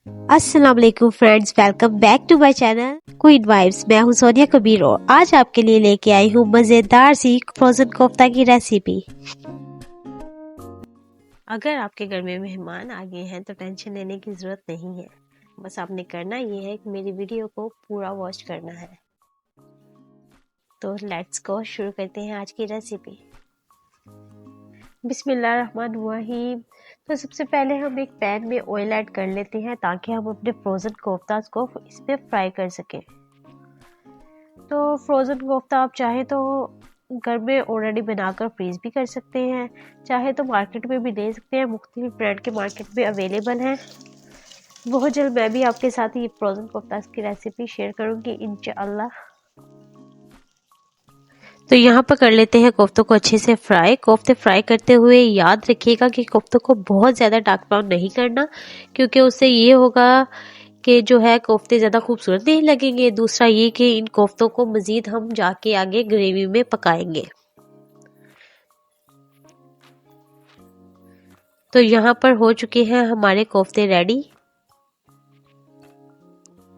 अस्सलाम वालेकुम friends, welcome back to my channel Queen Vibes. मैं हूं सोनिया कबीर और आज आपके लिए लेके आई हूं मजेदार सी फ्रोजन कोफ्ता की रेसिपी। अगर आपके घर में मेहमान आ गए हैं तो टेंशन लेने की जरूरत नहीं है। बस आपने करना ये है कि मेरी वीडियो को पूरा वॉच करना है। तो लेट्स गो, शुरू करते हैं आज की रेसिपी। बिस्मिल्लाहिर्रहमानिर्रहीम। तो सबसे पहले हम एक पैन में ऑयल ऐड कर लेते हैं ताकि हम अपने फ्रोज़न कोफ्तास को इस पर फ्राई कर सकें। तो फ्रोज़न कोफ्ता आप चाहे तो घर में ऑलरेडी बनाकर फ्रीज़ भी कर सकते हैं, चाहे तो मार्केट में भी ले सकते हैं। मुख्तलिफ ब्रांड के मार्केट में अवेलेबल हैं। बहुत जल्द मैं भी आपके साथ ये फ्रोज़न कोफ्तास की रेसिपी शेयर करूँगी इंशाअल्लाह। तो यहाँ पर कर लेते हैं कोफ्तों को अच्छे से फ्राई। कोफ्ते फ्राई करते हुए याद रखिएगा कि कोफ्तों को बहुत ज़्यादा डार्क ब्राउन नहीं करना, क्योंकि उससे ये होगा कि जो है कोफ्ते ज़्यादा खूबसूरत नहीं लगेंगे। दूसरा ये कि इन कोफ्तों को मज़ीद हम जाके आगे ग्रेवी में पकाएंगे। तो यहाँ पर हो चुके हैं हमारे कोफ्ते रेडी।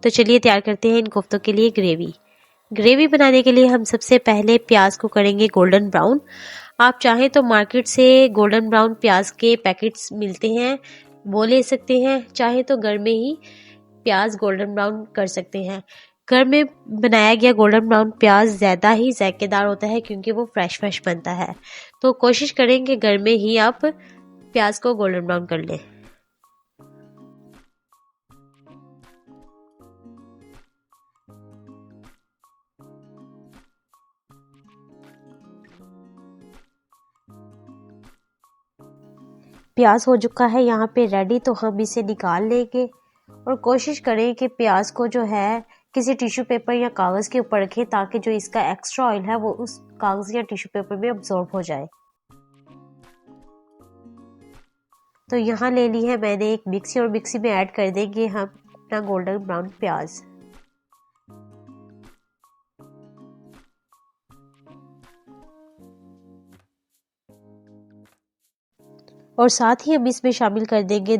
तो चलिए तैयार करते हैं इन कोफ्तों के लिए ग्रेवी बनाने के लिए हम सबसे पहले प्याज को करेंगे गोल्डन ब्राउन। आप चाहें तो मार्केट से गोल्डन ब्राउन प्याज के पैकेट्स मिलते हैं, वो ले सकते हैं। चाहे तो घर में ही प्याज गोल्डन ब्राउन कर सकते हैं। घर में बनाया गया गोल्डन ब्राउन प्याज ज़्यादा ही जायकेदार होता है क्योंकि वो फ्रेश बनता है। तो कोशिश करें कि घर में ही आप प्याज को गोल्डन ब्राउन कर लें। प्याज हो चुका है यहाँ पे रेडी, तो हम इसे निकाल लेंगे और कोशिश करें कि प्याज को जो है किसी टिश्यू पेपर या कागज के ऊपर रखें ताकि जो इसका एक्स्ट्रा ऑयल है वो उस कागज या टिश्यू पेपर में अब्सॉर्ब हो जाए। तो यहाँ ले ली है मैंने एक मिक्सी और मिक्सी में ऐड कर देंगे हम अपना गोल्डन ब्राउन प्याज। और साथ ही हम इसमें शामिल कर देंगे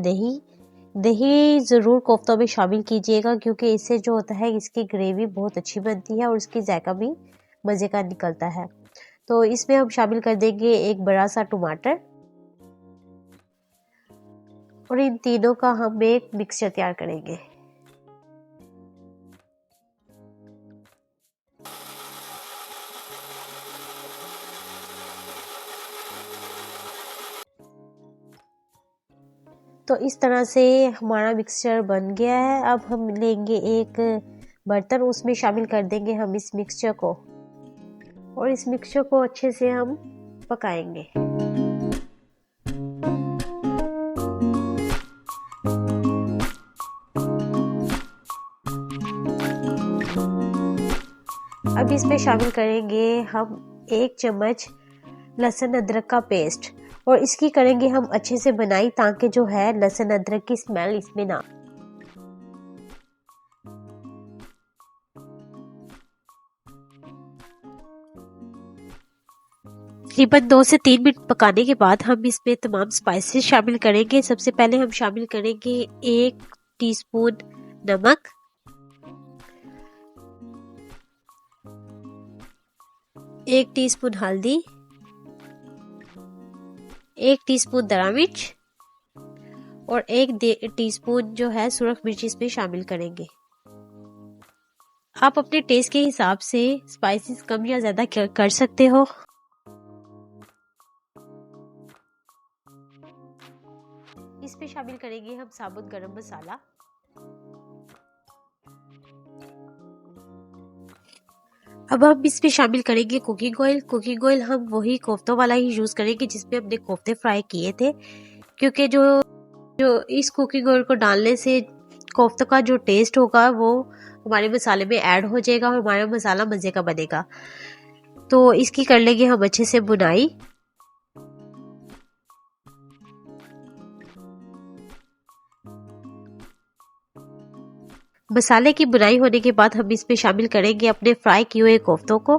दही ज़रूर कोफ्तों में शामिल कीजिएगा, क्योंकि इससे जो होता है इसकी ग्रेवी बहुत अच्छी बनती है और इसकी जायका भी मज़े का निकलता है। तो इसमें हम शामिल कर देंगे एक बड़ा सा टमाटर और इन तीनों का हम एक मिक्सचर तैयार करेंगे। तो इस तरह से हमारा मिक्सचर बन गया है। अब हम लेंगे एक बर्तन, उसमें शामिल कर देंगे हम इस मिक्सचर को और इस मिक्सचर को अच्छे से हम पकाएंगे। अब इसमें शामिल करेंगे हम 1 चम्मच लहसुन अदरक का पेस्ट और इसकी करेंगे हम अच्छे से बनाई ताकि जो है लहसुन अदरक की स्मेल इसमें ना। तकरीबन 2 से 3 मिनट पकाने के बाद हम इसमें तमाम स्पाइसेस शामिल करेंगे। सबसे पहले हम शामिल करेंगे 1 टीस्पून नमक, 1 टीस्पून हल्दी, 1 टीस्पून दरा मिर्च और 1 टीस्पून जो है सुरख मिर्च इसमें शामिल करेंगे। आप अपने टेस्ट के हिसाब से स्पाइसेस कम या ज्यादा कर सकते हो। इसमें शामिल करेंगे हम साबुत गरम मसाला, अब हम इसमें शामिल करेंगे कुकिंग ऑयल। कुकिंग ऑयल हम वही कोफ्तों वाला ही यूज करेंगे जिसमें हमने कोफ्ते फ्राई किए थे, क्योंकि जो इस कुकिंग ऑयल को डालने से कोफ्तों का जो टेस्ट होगा वो हमारे मसाले में ऐड हो जाएगा और हमारा मसाला मजे का बनेगा। तो इसकी कर लेंगे हम अच्छे से बुनाई। मसाले की बुनाई होने के बाद हम इसमें शामिल करेंगे अपने फ्राई किए हुए कोफ्तों को।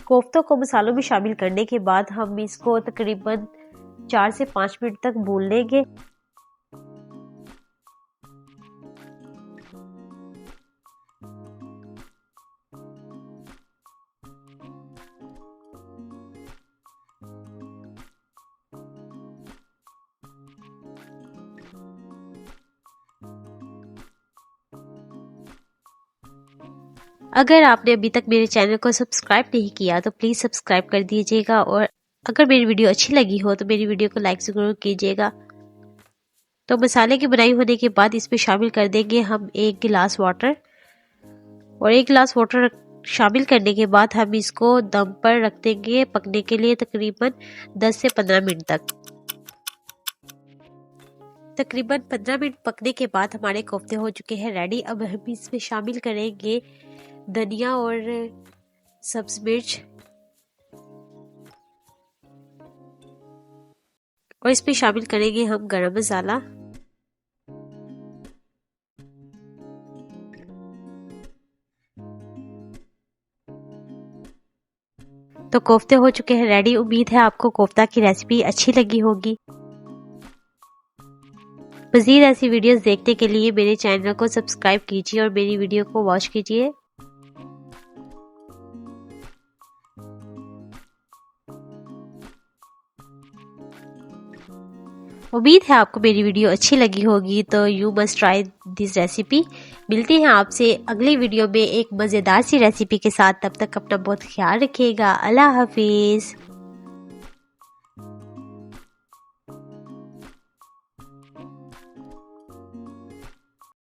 कोफ्तों को मसालों में शामिल करने के बाद हम इसको तकरीबन 4 से 5 मिनट तक भून लेंगे। अगर आपने अभी तक मेरे चैनल को सब्सक्राइब नहीं किया तो प्लीज़ सब्सक्राइब कर दीजिएगा, और अगर मेरी वीडियो अच्छी लगी हो तो मेरी वीडियो को लाइक ज़रूर कीजिएगा। तो मसाले की बनाई होने के बाद इसमें शामिल कर देंगे हम 1 गिलास वाटर, और 1 गिलास वाटर शामिल करने के बाद हम इसको दम पर रख देंगे पकने के लिए तकरीबन 10 से 15 मिनट तक। तकरीबन 15 मिनट पकने के बाद हमारे कोफ्ते हो चुके हैं रेडी। अब हम इसमें शामिल करेंगे धनिया और सब्ज मिर्च, और इसमें शामिल करेंगे हम गरम मसाला। तो कोफ्ते हो चुके हैं रेडी। उम्मीद है आपको कोफ्ता की रेसिपी अच्छी लगी होगी। मज़ीद ऐसी वीडियोस देखने के लिए मेरे चैनल को सब्सक्राइब कीजिए और मेरी वीडियो को वॉच कीजिए। उम्मीद है आपको मेरी वीडियो अच्छी लगी होगी। तो you must try this recipe. मिलते हैं आपसे अगली वीडियो में एक मज़ेदार सी रेसिपी के साथ। तब तक अपना बहुत ख्याल रखिएगा। अल्लाह हाफिज़।